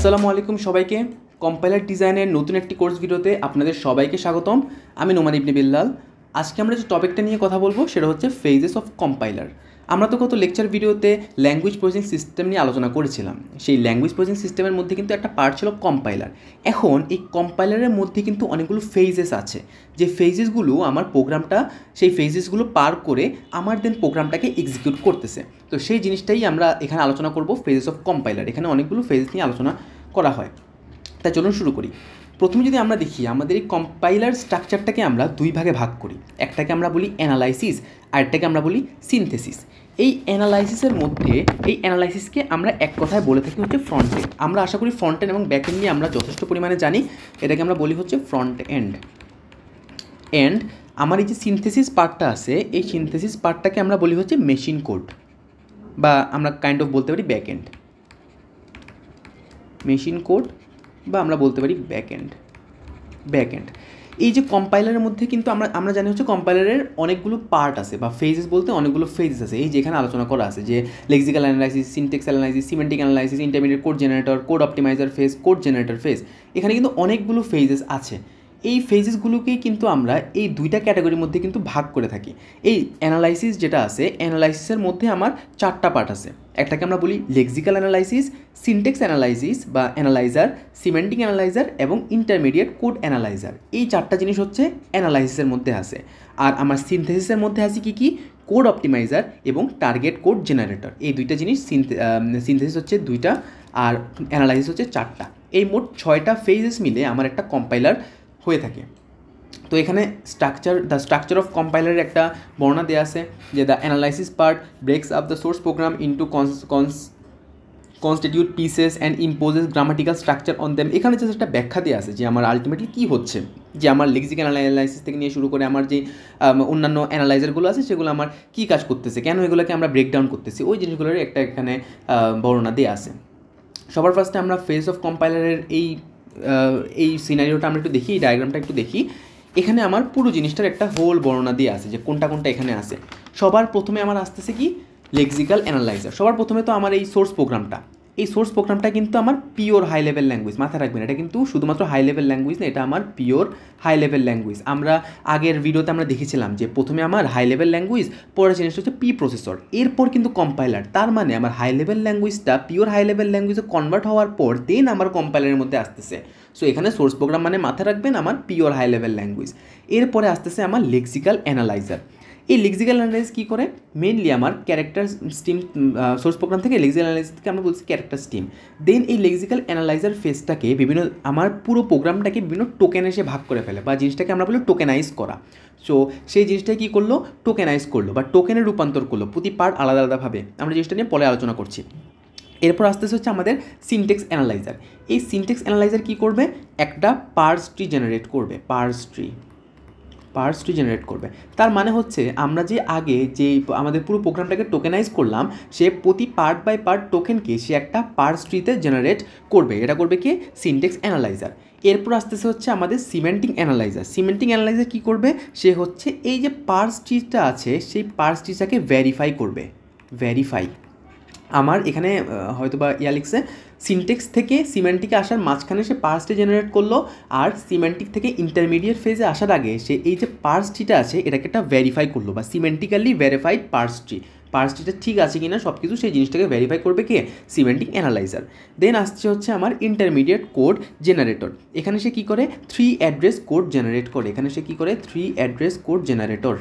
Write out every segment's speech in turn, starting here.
আসসালামু আলাইকুম সবাইকে। কম্পাইলার ডিজাইনের নতুন একটি কোর্স ভিডিওতে আপনাদের সবাইকে স্বাগতম। আমি নোমান ইবনে বিল্লাল। আজকে আমরা যে টপিকটা নিয়ে কথা বলবো সেটা হচ্ছে ফেজেস অফ কম্পাইলার। আমরা তো গত লেকচার ভিডিওতে ল্যাঙ্গুয়েজ প্রসেসিং সিস্টেম নিয়ে আলোচনা করেছিলাম। সেই ল্যাঙ্গুয়েজ প্রসেসিং সিস্টেমের মধ্যে কিন্তু একটা পার্ট ছিল কম্পাইলার। এখন এই কম্পাইলারের মধ্যে কিন্তু অনেকগুলো ফেজেস আছে, যে ফেজেসগুলো আমার প্রোগ্রামটা সেই ফেজেসগুলো পার করে আমার দেন প্রোগ্রামটাকে এক্সিকিউট করতেছে। তো সেই জিনিসটাই আমরা এখানে আলোচনা করব, ফেজেস অফ কম্পাইলার। এখানে অনেকগুলো ফেজেস নিয়ে আলোচনা করা হয়। তাই চলুন শুরু করি। প্রথমে যদি আমরা দেখি, আমাদের এই কম্পাইলার স্ট্রাকচারটাকে আমরা দুই ভাগে ভাগ করি। একটাকে আমরা বলি অ্যানালাইসিস, আরেকটাকে আমরা বলি সিনথেসিস। এই অ্যানালাইসিসের মধ্যে এই অ্যানালাইসিসকে আমরা এক কথায় বলে থাকি হচ্ছে ফ্রন্ট এন্ড। আমরা আশা করি ফ্রন্ট এন্ড এবং ব্যাক এন্ড নিয়ে আমরা যথেষ্ট পরিমাণে জানি। এটাকে আমরা বলি হচ্ছে ফ্রন্ট এন্ড। আমার এই যে সিনথেসিস পার্টটা আছে, এই সিনথেসিস পার্টটাকে আমরা বলি হচ্ছে মেশিন কোড, বা আমরা কাইন্ড অফ বলতে পারি ব্যাক এন্ড। মেশিন কোড বা আমরা বলতে পারি ব্যাক এন্ড। এই যে কম্পাইলারের মধ্যে কিন্তু আমরা জানি হচ্ছে কম্পাইলারের অনেকগুলো পার্ট আছে, বা ফেজেস বলতে অনেকগুলো ফেজেস আছে। এই যেখানে আলোচনা করা আছে যে lexical analysis, syntax analysis, semantic analysis, intermediate code generator, code optimiser phase, code generator phase. এখানে কিন্তু অনেকগুলো ফেজেস আছে। এই ফেজেসগুলোকেই কিন্তু আমরা এই দুইটা ক্যাটাগরির মধ্যে কিন্তু ভাগ করে থাকি। এই অ্যানালাইসিস যেটা আছে, অ্যানালাইসিসের মধ্যে আমার চারটা পার্ট আছে। একটাকে আমরা বলি লেক্সিক্যাল অ্যানালাইসিস, সিনট্যাক্স অ্যানালাইসিস বা অ্যানালাইজার, সিমেন্টিক অ্যানালাইজার এবং ইন্টারমিডিয়েট কোড অ্যানালাইজার। এই চারটা জিনিস হচ্ছে অ্যানালাইসিসের মধ্যে আছে। আর আমার সিনথেসিসের মধ্যে আছে কি কোড অপটিমাইজার এবং টার্গেট কোড জেনারেটর। এই দুইটা জিনিস, সিনথেসিস হচ্ছে দুইটা আর অ্যানালাইসিস হচ্ছে চারটা। এই মোট 6টা ফেজেস মিলে আমার একটা কম্পাইলার হয়ে থাকে। তো এখানে দ্য স্ট্রাকচার অফ কম্পাইলারের একটা বর্ণনা দেওয়া আছে যে the analysis part breaks up the source program into constitute pieces and imposes grammatical structure on them. এখানে জাস্ট একটা ব্যাখ্যা দেওয়া আছে যে আমার আলটিমেটলি কী হচ্ছে, যে আমার লেক্সিক্যাল অ্যানালাইসিস থেকে নিয়ে শুরু করে আমার যে অন্যান্য অ্যানালাইজারগুলো আছে সেগুলো আমার কী কাজ করতেছে, কেন এগুলোকে আমরা ব্রেকডাউন করতেছি, ওই জিনিসগুলোর একটা এখানে বর্ণনা দেওয়া আছে। সবার ফার্স্টে আমরা ফেজ অফ কম্পাইলারের এই সিনারিওটা আমরা একটু দেখি, এই ডায়াগ্রামটা একটু দেখি। এখানে আমার পুরো জিনিসটার একটা হোল বর্ণনা দিয়ে আছে যে কোনটা কোনটা এখানে আছে। সবার প্রথমে আমার আসতেছে কি লেক্সিক্যাল অ্যানালাইজার। সবার প্রথমে তো আমার এই সোর্স প্রোগ্রামটা কিন্তু আমার পিওর হাই লেভেল ল্যাঙ্গুয়েজ। মাথায় রাখবেন, এটা কিন্তু শুধুমাত্র হাই লেভেল ল্যাঙ্গুয়েজ না, এটা আমার পিওর হাই লেভেল ল্যাঙ্গুয়েজ। আমরা আগের ভিডিওতে আমরা দেখেছিলাম যে প্রথমে আমার হাই লেভেল ল্যাঙ্গুয়েজ, পরের জিনিসটা হচ্ছে পি প্রসেসর, এরপর কিন্তু কম্পাইলার। তার মানে আমার হাই লেভেল ল্যাঙ্গুয়েজটা পিওর হাই লেভেল ল্যাঙ্গুয়েজে কনভার্ট হওয়ার পর দেন আমার কম্পাইলারের মধ্যে আসতেছে। সো এখানে সোর্স প্রোগ্রাম মানে মাথায় রাখবেন আমার পিওর হাই লেভেল ল্যাঙ্গুয়েজ। এরপরে আসতেছে আমার লেক্সিক্যাল অ্যানালাইজার। এই লেক্সিক্যাল অ্যানালাইজ কী করে, মেনলি আমার ক্যারেক্টার স্টিম, সোর্স প্রোগ্রাম থেকে লেক্সিক্যাল অ্যানালাইজ থেকে আমরা বলছি ক্যারেক্টার স্টিম। দেন এই লেক্সিক্যাল অ্যানালাইজার ফেজটাকে আমার পুরো প্রোগ্রামটাকে বিভিন্ন টোকেন এসে ভাগ করে ফেলে, বা জিনিসটাকে আমরা বলি টোকেনাইজ করা। সো সেই জিনিসটাকে কী করলো, টোকেনাইজ করলো বা টোকেনে রূপান্তর করলো, প্রতি পার্ট আলাদা আলাদাভাবে। আমরা জিনিসটা নিয়ে পরে আলোচনা করছি। এরপর আসতেছে হচ্ছে আমাদের সিনট্যাক্স অ্যানালাইজার। এই সিনট্যাক্স অ্যানালাইজার কী করবে, একটা পার্স ট্রি জেনারেট করবে। তার মানে হচ্ছে আমরা যে আগে যে আমাদের পুরো প্রোগ্রামটাকে টোকেনাইজ করলাম, সে প্রতি পার্ট বাই পার্ট টোকেনকে সে একটা পার্স ট্রিতে জেনারেট করবে। এটা করবে কি সিনট্যাক্স অ্যানালাইজার। এরপর আসতেছে হচ্ছে আমাদের সিমেন্টিক অ্যানালাইজার কী করবে, সে হচ্ছে এই যে পার্স ট্রিটা আছে সেই পার্স ট্রিটাকে ভেরিফাই। আমার এখানে হয়তো বা লিখছে সিনট্যাক্স থেকে সিমেন্টিকে আসার মাঝখানে সে পার্স ট্রি জেনারেট করলো, আর সিমেন্টিক থেকে ইন্টারমিডিয়েট ফেজে আসার আগে সে এই যে পার্স ট্রিটা আছে এটাকে একটা ভেরিফাই করলো, বা সিমেন্টিক্যালি ভেরিফাইড পার্স ট্রিটা ঠিক আছে কিনা সব কিছু সেই জিনিসটাকে ভেরিফাই করবে কে, সিমেন্টিক অ্যানালাইজার। দেন আসছে হচ্ছে আমার ইন্টারমিডিয়েট কোড জেনারেটর। এখানে সে কী করে, 3 অ্যাড্রেস কোড জেনারেটর।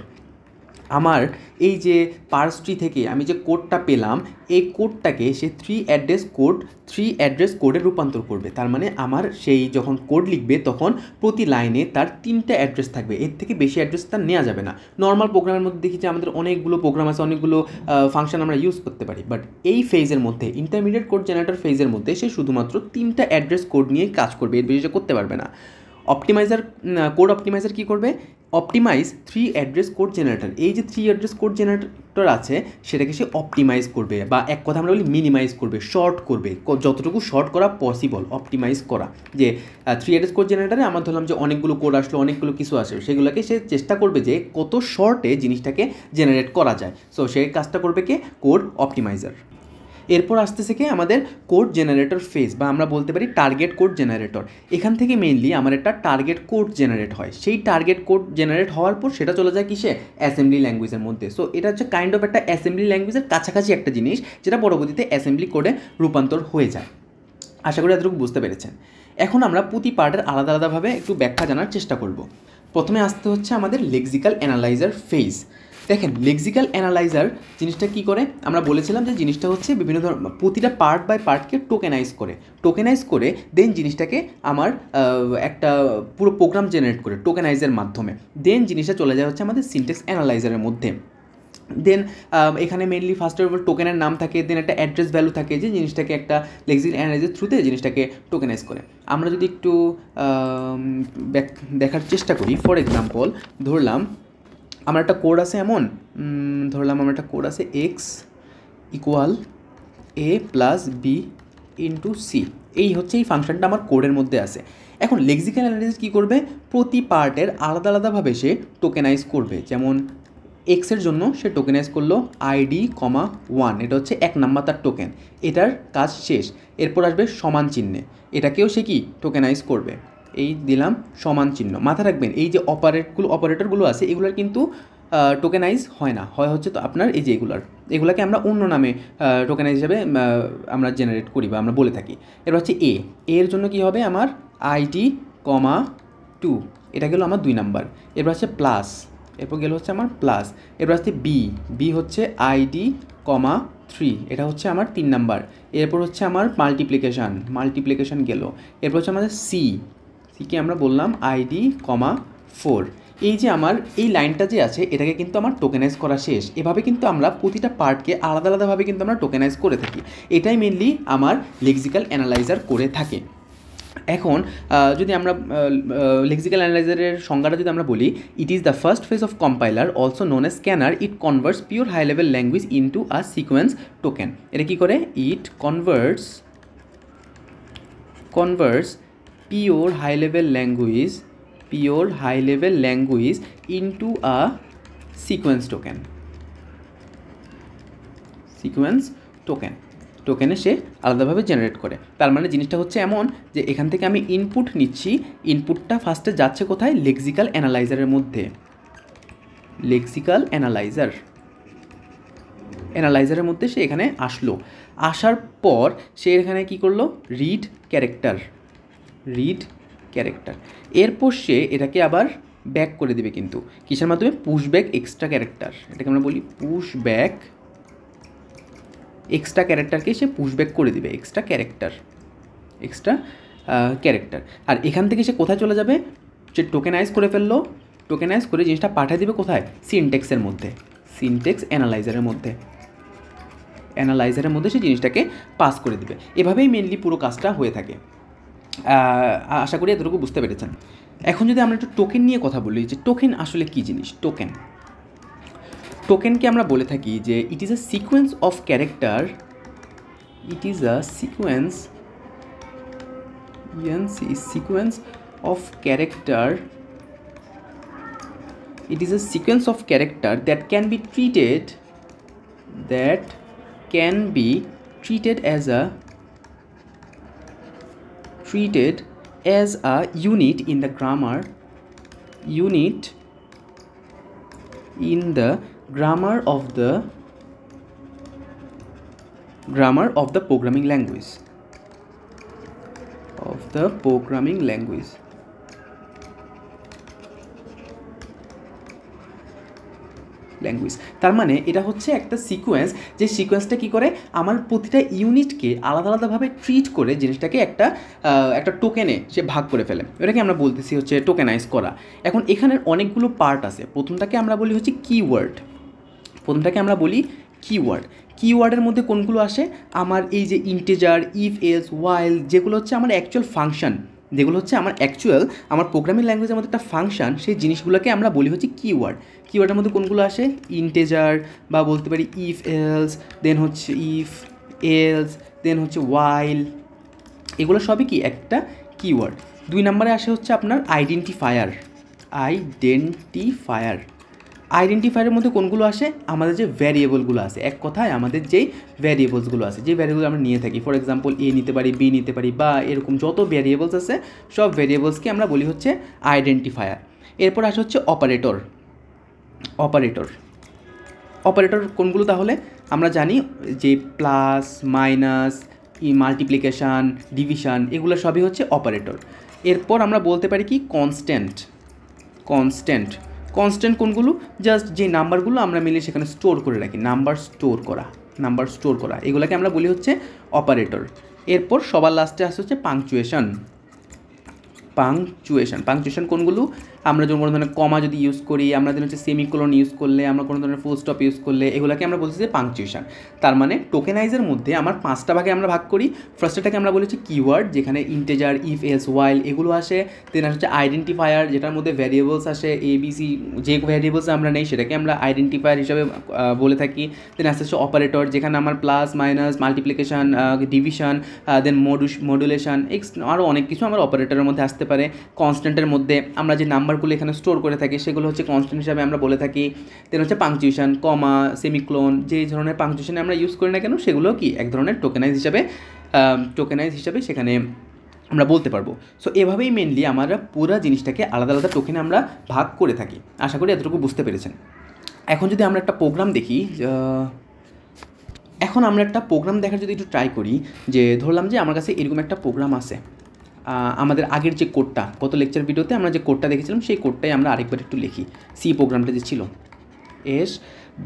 আমার এই যে পার্স ট্রি থেকে আমি যে কোডটা পেলাম, এই কোডটাকে সে 3 অ্যাড্রেস কোডে রূপান্তর করবে। তার মানে আমার সেই যখন কোড লিখবে তখন প্রতি লাইনে তার 3টা অ্যাড্রেস থাকবে, এর থেকে বেশি অ্যাড্রেস তার নেওয়া যাবে না। নর্মাল প্রোগ্রামের মধ্যে দেখি যে আমাদের অনেকগুলো প্রোগ্রাম আছে, অনেকগুলো ফাংশন আমরা ইউজ করতে পারি, বাট এই ফেজের মধ্যে ইন্টারমিডিয়েট কোড জেনারেটর ফেজের মধ্যে সে শুধুমাত্র 3টা অ্যাড্রেস কোড নিয়ে কাজ করবে, এর বেশি করতে পারবে না। কোড অপটিমাইজার কী করবে, অপটিমাইজ 3 অ্যাড্রেস কোড জেনারেটর। এই যে 3 অ্যাড্রেস কোড জেনারেটর আছে সেটাকে সে অপটিমাইজ করবে, বা এক কথা আমরা বলি মিনিমাইজ করবে, শর্ট করবে, যতটুকু শর্ট করা পসিবল অপটিমাইজ করা। যে 3 অ্যাড্রেস কোড জেনারেটরে আমার ধরলাম যে অনেকগুলো কোড আসলো, অনেকগুলো কিছু আসে, সেগুলোকে সে চেষ্টা করবে যে কত শর্টে জিনিসটাকে জেনারেট করা যায়। সো সেই কাজটা করবে কে, কোড অপটিমাইজার। এরপর আসতেছে কি আমাদের কোড জেনারেটর ফেজ, বা আমরা বলতে পারি টার্গেট কোড জেনারেটর। এখান থেকে মেইনলি আমার একটা টার্গেট কোড জেনারেট হয়। সেই টার্গেট কোড জেনারেট হওয়ার পর সেটা চলে যায় কিসে, অ্যাসেম্বলি ল্যাঙ্গুয়েজের মধ্যে। সো এটা হচ্ছে কাইন্ড অফ একটা অ্যাসেম্বলি ল্যাঙ্গুয়েজের কাছাকাছি একটা জিনিস, যেটা পরবর্তীতে অ্যাসেম্বলি কোডে রূপান্তর হয়ে যায়। আশা করি এতটুকু বুঝতে পেরেছেন। এখন আমরা প্রতি পার্টের আলাদা আলাদাভাবে একটু ব্যাখ্যা জানার চেষ্টা করব। প্রথমে আসতে হচ্ছে আমাদের লেক্সিক্যাল অ্যানালাইজার ফেজ। দেখেন লেক্সিক্যাল অ্যানালাইজার জিনিসটা কী করে, আমরা বলেছিলাম যে জিনিসটা হচ্ছে বিভিন্ন ধরনের প্রতিটা পার্ট বাই পার্টকে টোকেনাইজ করে দেন জিনিসটাকে আমার একটা পুরো প্রোগ্রাম জেনারেট করে টোকেনাইজের মাধ্যমে দেন জিনিসটা চলে যায় হচ্ছে আমাদের সিনট্যাক্স অ্যানালাইজারের মধ্যে। দেন এখানে মেনলি ফার্স্ট অফ অল টোকেনের নাম থাকে, দেন একটা অ্যাড্রেস ভ্যালু থাকে যে জিনিসটাকে একটা লেক্সিক্যাল অ্যানালাইজার থ্রুতে জিনিসটাকে টোকেনাইজ করে। আমরা যদি একটু দেখার চেষ্টা করি, ফর এক্সাম্পল ধরলাম আমার একটা কোড আছে এমন, আমার একটা কোড আছে এক্স ইকুয়াল এ প্লাস বি ইন্টু সি, এই হচ্ছে এই ফাংশনটা আমার কোডের মধ্যে আছে। এখন লেক্সিক্যাল অ্যানালাইসিস কী করবে, প্রতি পার্টের আলাদা আলাদাভাবে সে টোকেনাইজ করবে। যেমন এক্সের জন্য সে টোকেনাইজ করলো আইডি কমা 1, এটা হচ্ছে 1 নাম্বার তার টোকেন, এটার কাজ শেষ। এরপর আসবে সমান চিহ্নে, এটাকেও সে কি টোকেনাইজ করবে, এই দিলাম সমান চিহ্ন। মাথা রাখবেন এই যে অপারেটরগুলো আছে এগুলোর কিন্তু টোকেনাইজ হয় না, হচ্ছে তো আপনার এই যে এগুলাকে আমরা অন্য নামে টোকেনাইজ হিসাবে আমরা জেনারেট করি বা আমরা বলে থাকি। এবার হচ্ছে এর জন্য কি হবে আমার আইডি কমা 2, এটা গেল আমার 2 নাম্বার। এবার হচ্ছে প্লাস, এরপর গেল হচ্ছে আমার প্লাস। এবার হচ্ছে বি হচ্ছে আইডি কমা 3, এটা হচ্ছে আমার 3 নাম্বার। এরপর হচ্ছে আমার মাল্টিপ্লিকেশান গেল। এরপর হচ্ছে আমাদের সিকে আমরা বললাম আইডি কমা 4। এই যে আমার এই লাইনটা যে আছে এটাকে কিন্তু আমার টোকেনাইজ করা শেষ। এভাবে কিন্তু আমরা প্রতিটা পার্টকে আলাদা আলাদাভাবে কিন্তু আমরা টোকেনাইজ করে থাকি। এটাই মেনলি আমার লেক্সিক্যাল অ্যানালাইজার করে থাকে। এখন যদি আমরা লেক্সিক্যাল অ্যানালাইজারের সংজ্ঞাটা যদি আমরা বলি, it is the first phase of compiler also known as scanner, it converts pure high level language into a sequence token. এটা কী করে, it converts pure high level language into a sequence টোকেনে সে আলাদাভাবে জেনারেট করে। তার মানে জিনিসটা হচ্ছে এমন যে এখান থেকে আমি ইনপুট নিচ্ছি, ইনপুটটা ফার্স্টে যাচ্ছে কোথায়, লেক্সিক্যাল অ্যানালাইজারের মধ্যে। অ্যানালাইজারের মধ্যে সে এখানে আসার পর সে এখানে কি করলো, রিড ক্যারেক্টার। এরপর সে এটাকে আবার ব্যাক করে দিবে, কিন্তু কিসের মাধ্যমে, পুশব্যাক এক্সট্রা ক্যারেক্টার। এটাকে আমরা বলি পুশব্যাক এক্সট্রা ক্যারেক্টারকে সে পুশব্যাক করে দিবে, এক্সট্রা ক্যারেক্টার। আর এখান থেকে সে কোথায় চলে যাবে, সে টোকেনাইজ করে জিনিসটা পাঠিয়ে দিবে কোথায়, সিনট্যাক্স অ্যানালাইজারের মধ্যে সে জিনিসটাকে পাস করে দিবে। এভাবেই মেনলি পুরো কাজটা হয়ে থাকে। আশা করি এতটুকু বুঝতে পেরেছেন। এখন যদি আমরা একটু টোকেন নিয়ে কথা বলি, যে টোকেন আসলে কী জিনিস। টোকেনকে আমরা বলে থাকি যে it is a sequence of character, that can be treated as a unit in the grammar of the programming language. তার মানে এটা হচ্ছে একটা সিকোয়েন্স, যে সিকোয়েন্সটা কী করে, আমার প্রতিটা ইউনিটকে আলাদা আলাদাভাবে ট্রিট করে জিনিসটাকে একটা টোকেনে সে ভাগ করে ফেলে। এটাকে আমরা বলতেছি হচ্ছে টোকেনাইজ করা। এখন এখানের অনেকগুলো পার্ট আছে। প্রথমটাকে আমরা বলি হচ্ছে কিওয়ার্ডের মধ্যে কোনগুলো আসে, আমার এই যে ইন্টিজার, ইফ এলস, ওয়াইল, যেগুলো হচ্ছে আমার অ্যাকচুয়াল ফাংশন, আমার প্রোগ্রামিং ল্যাঙ্গুয়েজের মধ্যে একটা ফাংশন, সেই জিনিসগুলোকে আমরা বলি হচ্ছে কিওয়ার্ডের মধ্যে কোনগুলো আসে, ইন্টিজার, বা বলতে পারি ইফ এলস, দেন হচ্ছে ওয়াইল, এগুলো সবই কি একটা কিওয়ার্ড। 2 নম্বরে আসে হচ্ছে আপনার আইডেন্টিফায়ার। আইডেন্টিফায়ারের মধ্যে কোনগুলো আসে? আমাদের যে ভ্যারিয়েবলগুলো আছে, এক কথায় আমাদের যেই ভ্যারিয়েবলসগুলো আছে, যে ভ্যারিয়েবল আমরা নিয়ে থাকি, ফর এক্সাম্পল এ নিতে পারি, বি নিতে পারি, বা এরকম যত ভ্যারিয়েবলস আছে সব ভ্যারিয়েবলসকে আমরা বলি হচ্ছে আইডেন্টিফায়ার। এরপর আসে হচ্ছে অপারেটর। অপারেটর অপারেটর কোনগুলো তাহলে? আমরা জানি যে প্লাস, মাইনাস, মাল্টিপ্লিকেশান, ডিভিশন, এগুলো সবই হচ্ছে অপারেটর। এরপর আমরা বলতে পারি কি কনস্ট্যান্ট। কনস্ট্যান্ট কনস্ট্যান্ট কোনগুলো? জাস্ট যে নাম্বারগুলো আমরা মিলে সেখানে স্টোর করে রাখি, নাম্বার স্টোর করা, এগুলোকে আমরা বলি হচ্ছে অপারেটর। এরপর সবার লাস্টে আসে হচ্ছে পাংচুয়েশন। পাংচুয়েশন কোনগুলো? আমরা যখন কোনো ধরনের কমা যদি ইউজ করি, আমরা যেন হচ্ছে সেমিকোলন ইউজ করলে, আমরা কোনো ধরনের ফুল স্টপ ইউজ করলে, এগুলোকে আমরা বলছি যে পাংচুয়েশন। তার মানে টোকেনাইজের মধ্যে আমার 5টা ভাগে আমরা ভাগ করি। ফার্স্টটাকে আমরা বলেছি কিওয়ার্ড, যেখানে ইন্টেজার, ইফ, এলস, ওয়াইল এগুলো আসে। দেন হচ্ছে আইডেন্টিফায়ার, যেটার মধ্যে ভ্যারিয়েবলস আসে, ABC, যে ভ্যারিয়েবলস আমরা নেই সেটাকে আমরা আইডেন্টিফায়ার হিসাবে বলে থাকি। দেন আসতে হচ্ছে অপারেটর, যেখানে আমার প্লাস, মাইনাস, মাল্টিপ্লিকেশান, ডিভিশন, দেন মডুলেশন, আরও অনেক কিছু আমার অপারেটরের মধ্যে আসতে পারে। কনস্ট্যান্টের মধ্যে আমরা যে নাম্বারগুলো এখানে স্টোর করে থাকি সেগুলো হচ্ছে কনস্ট্যান্ট হিসাবে আমরা বলে থাকি। দেন হচ্ছে পাংচুয়েশন, কমা, সেমিক্লোন, যে ধরনের পাংচুয়েশনে আমরা ইউজ করি না কেন সেগুলো কি এক ধরনের টোকেনাইজ হিসাবে সেখানে আমরা বলতে পারবো। সো এভাবেই মেনলি আমরা পুরো জিনিসটাকে আলাদা আলাদা টোকেনে আমরা ভাগ করে থাকি। আশা করি এতটুকু বুঝতে পেরেছেন। এখন যদি আমরা একটা প্রোগ্রাম দেখি, এখন আমরা একটা প্রোগ্রাম দেখার যদি একটু ট্রাই করি, যে ধরলাম যে আমার কাছে এরকম একটা প্রোগ্রাম আছে, আমাদের আগের যে কোডটা, গত লেকচার ভিডিওতে আমরা যে কোডটা দেখেছিলাম সেই কোডটাই আমরা আরেকবার একটু লিখি। সি প্রোগ্রামটা যে ছিল, এস,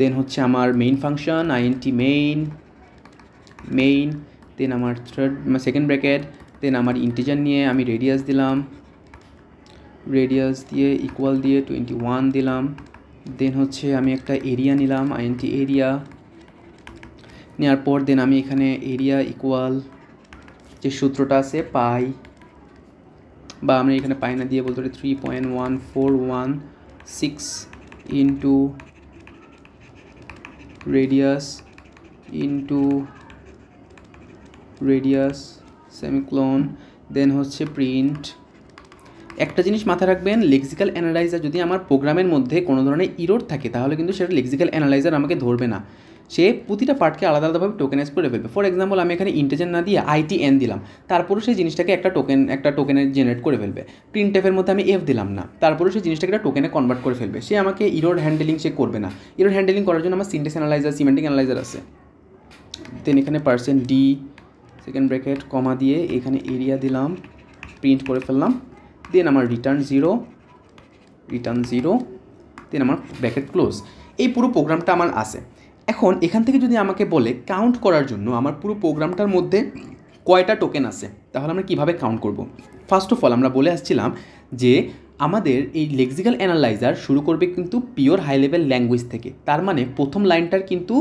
দেন হচ্ছে আমার মেইন ফাংশন, INT মেইন, দেন আমার সেকেন্ড ব্র্যাকেট, দেন আমার ইন্টিজার নিয়ে আমি রেডিয়াস দিলাম, রেডিয়াস দিয়ে ইকুয়াল দিয়ে 21 দিলাম। দেন হচ্ছে আমি একটা এরিয়া নিলাম, INT এরিয়া নেওয়ার পর দেন আমি এখানে এরিয়া ইকুয়াল যে সূত্রটা আছে পাই, বা আমরা এখানে পাই না দিয়ে বলতে পারি 3.1416 ইন্টু রেডিয়াস সেমিক্লোন, দেন হচ্ছে প্রিন্ট। একটা জিনিস মাথায় রাখবেন, লেক্সিক্যাল অ্যানালাইজার যদি আমার প্রোগ্রামের মধ্যে কোনো ধরনের ইরর থাকে তাহলে কিন্তু সেটা লেক্সিক্যাল অ্যানালাইজার আমাকে ধরবে না, সে প্রতিটা পার্টকে আলাদা আলাদাভাবে টোকেনাইজ করে ফেলবে। ফর এক্সাম্পল আমি এখানে ইন্টিজার না দিয়ে ITN দিলাম, তারপরেও সেই জিনিসটাকে একটা টোকেনে জেনারেট করে ফেলবে। প্রিন্টএফের মধ্যে আমি F দিলাম না, তারপরেও সেই জিনিসটাকে একটা টোকেনে কনভার্ট করে ফেলবে। সে আমাকে ইরর হ্যান্ডেলিং সে করবে না। ইরর হ্যান্ডেলিং করার জন্য আমার সিনট্যাক্স অ্যানালাইজার, সিমেন্টিক অ্যানালাইজার আছে। দেন এখানে %D সেকেন্ড ব্র্যাকেট কমা দিয়ে এখানে এরিয়া দিলাম, প্রিন্ট করে ফেললাম। দেন আমার রিটার্ন জিরো, দেন আমার ব্র্যাকেট ক্লোজ। এই পুরো প্রোগ্রামটা আমার আছে। এখন এখান থেকে যদি আমাকে বলে কাউন্ট করার জন্য আমার পুরো প্রোগ্রামটার মধ্যে কয়টা টোকেন আছে, তাহলে আমরা কীভাবে কাউন্ট করব? ফার্স্ট অফ অল আমরা বলে আসছিলাম যে আমাদের এই লেক্সিক্যাল অ্যানালাইজার শুরু করবে কিন্তু পিওর হাই লেভেল ল্যাঙ্গুয়েজ থেকে। তার মানে প্রথম লাইনটার কিন্তু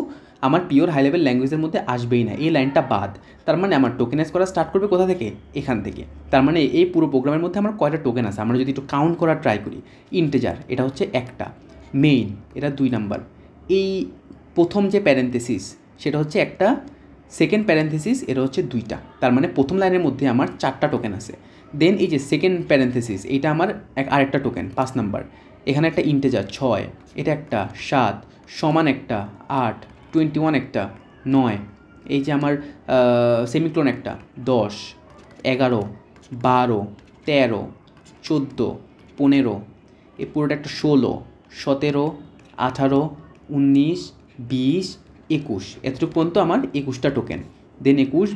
আমার পিওর হাই লেভেল ল্যাঙ্গুয়েজের মধ্যে আসবেই না, এই লাইনটা বাদ। তার মানে আমার টোকেনাইজ করা স্টার্ট করবে কোথা থেকে? এখান থেকে। তার মানে এই পুরো প্রোগ্রামের মধ্যে আমার কয়টা টোকেন আছে আমরা যদি একটু কাউন্ট করার ট্রাই করি। ইন্টিজার এটা হচ্ছে একটা, মেইন এটা 2 নাম্বার, এই প্রথম যে প্যারেন্থেসিস সেটা হচ্ছে একটা, সেকেন্ড প্যারেন্থেসিস এটা হচ্ছে 2টা। তার মানে প্রথম লাইনের মধ্যে আমার 4টা টোকেন আছে। দেন এই যে সেকেন্ড প্যারেন্থেসিস এইটা আমার আরেকটা টোকেন 5 নাম্বার। এখানে একটা ইন্টিজার 6, এটা একটা 7, সমান একটা 8, 21 একটা 9, এই যে আমার সেমিক্লোন একটা 10, 11, 12, 13, 14, 15, এই পুরোটা একটা 16, 17, 18, 19, 20, 21, এতটুকু পর্যন্ত আমার 21টা টোকেন। দেন 21,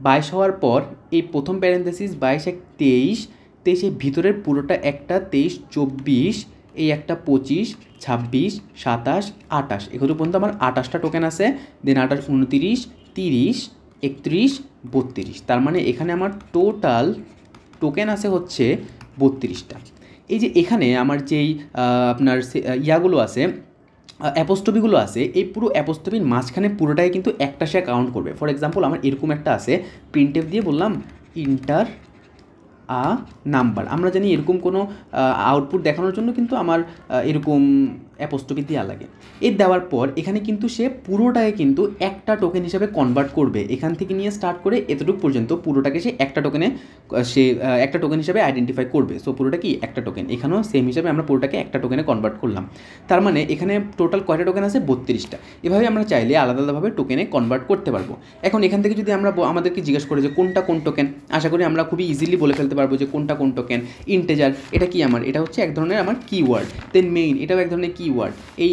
22 হওয়ার পর এই প্রথম প্যারেন্থেসিস 22, 23, এর ভিতরের পুরোটা একটা 23, 24, এই একটা 25, 26, 27, 28, এগুলো পর্যন্ত আমার 28টা টোকেন আছে। দেন 28, 29, 30, 31, 32, তার মানে এখানে আমার টোটাল টোকেন আছে হচ্ছে 32টা। এই যে এখানে আমার যেই আপনার ইয়াগুলো আছে, অ্যাপোস্ট্রফিগুলো আছে, এই পুরো অ্যাপোস্ট্রফির মাঝখানে পুরোটাই কিন্তু একটা সে কাউন্ট করবে। ফর এক্সাম্পল আমার এরকম একটা আছে, প্রিন্টএফ দিয়ে বললাম ইন্টার নাম্বার। আমরা জানি এরকম কোনো আউটপুট দেখানোর জন্য কিন্তু আমার এরকম অ্যাপোস্ট্রফি দেওয়া লাগে। এর দেওয়ার পর এখানে কিন্তু সে পুরোটাকে কিন্তু একটা টোকেন হিসাবে কনভার্ট করবে। এখান থেকে নিয়ে স্টার্ট করে এতটুকু পর্যন্ত পুরোটাকে সে একটা টোকেনে একটা টোকেন হিসাবে আইডেন্টিফাই করবে। সো পুরোটা কি একটা টোকেন, এখানেও সেম হিসাবে আমরা পুরোটাকে একটা টোকেনে কনভার্ট করলাম। তার মানে এখানে টোটাল কয়টা টোকেন আছে? 32টা। এভাবে আমরা চাইলে আলাদা আলাদাভাবে টোকেনে কনভার্ট করতে পারবো। এখন এখান থেকে যদি আমরা আমাদেরকে জিজ্ঞেস করে যে কোনটা কোন টোকেন, আশা করি আমরা খুবই ইজিলি বলে ফেলতে পারবো যে কোনটা কোন টোকেন। ইন্টেজার এটা কি আমার? এটা হচ্ছে এক ধরনের আমার কিওয়ার্ড। দেন মেইন এটাও এক ধরনের কিওয়ার্ড। এই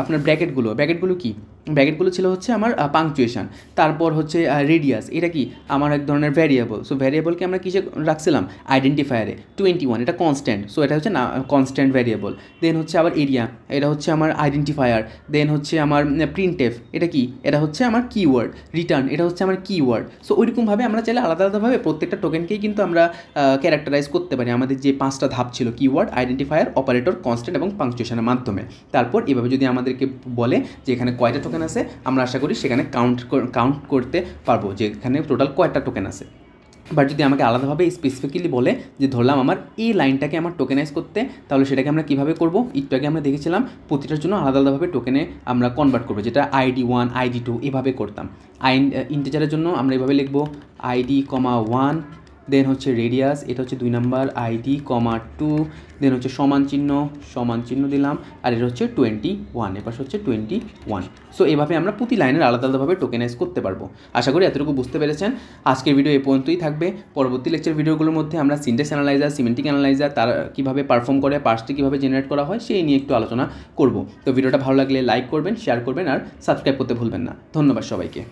আপনার ব্র্যাকেটগুলো কি? ব্র্যাকেটগুলো ছিল হচ্ছে আমার পাংচুয়েশন। তারপর হচ্ছে রেডিয়াস, এটা কি? আমার এক ধরনের ভ্যারিয়েবল। সো ভ্যারিয়েবলকে আমরা কিসে রাখছিলাম? আইডেন্টিফায়ারে। 21 এটা কনস্ট্যান্ট, সো এটা হচ্ছে না কনস্ট্যান্ট ভ্যারিয়েবল। দেন হচ্ছে আবার এরিয়া, এটা হচ্ছে আমার আইডেন্টিফায়ার। দেন হচ্ছে আমার প্রিন্টএফ, এটা কি? এটা হচ্ছে আমার কিওয়ার্ড। রিটার্ন, এটা হচ্ছে আমার কিওয়ার্ড। সো ওইরকমভাবে আমরা চাইলে আলাদা আলাদাভাবে প্রত্যেকটা টোকেনকেই কিন্তু আমরা ক্যারেক্টারাইজ করতে পারি আমাদের যে 5টা ধাপ ছিল, কিওয়ার্ড, আইডেন্টিফায়ার, অপারেটর, কনস্ট্যান্ট এবং পাংচুয়েশনের মাধ্যমে। তারপর এভাবে যদি আমাদেরকে বলে যে এখানে কয়টা টোকেন আছে, আমরা আশা করি সেখানে কাউন্ট করতে পারবো যে এখানে টোটাল কয়টা টোকেন আছে। বাট যদি আমাকে আলাদাভাবে স্পেসিফিক্যালি বলে যে ধরলাম আমার এই লাইনটাকে আমার টোকেনাইজ করতে, তাহলে সেটাকে আমরা কীভাবে করবো? একটু আগে আমরা দেখেছিলাম প্রতিটার জন্য আলাদা আলাদাভাবে টোকেনে আমরা কনভার্ট করবো, যেটা ID1 ID2 এভাবে করতাম। ইন্টিজারের জন্য আমরা এভাবে লিখবো ID,1, দেন হচ্ছে রেডিয়াস, এটা হচ্ছে 2 নাম্বার, ID,2, দেন হচ্ছে সমান চিহ্ন দিলাম, আর এটা হচ্ছে 21, এবার হচ্ছে 21। সো এভাবে আমরা প্রতি লাইনের আলাদা আলাদাভাবে টোকেনাইজ করতে পারবো। আশা করি এতটুকু বুঝতে পেরেছেন। আজকের ভিডিও এ পর্যন্তই থাকবে। পরবর্তী লেকচার ভিডিওগুলোর মধ্যে আমরা সিনট্যাক্স অ্যানালাইজার, সিমেন্টিক অ্যানালাইজার তারা কীভাবে পারফর্ম করে, পার্সটি কীভাবে জেনারেট করা হয় সেই নিয়ে একটু আলোচনা করব। তো ভিডিওটা ভালো লাগলে লাইক করবেন, শেয়ার করবেন আর সাবস্ক্রাইব করতে ভুলবেন না। ধন্যবাদ সবাইকে।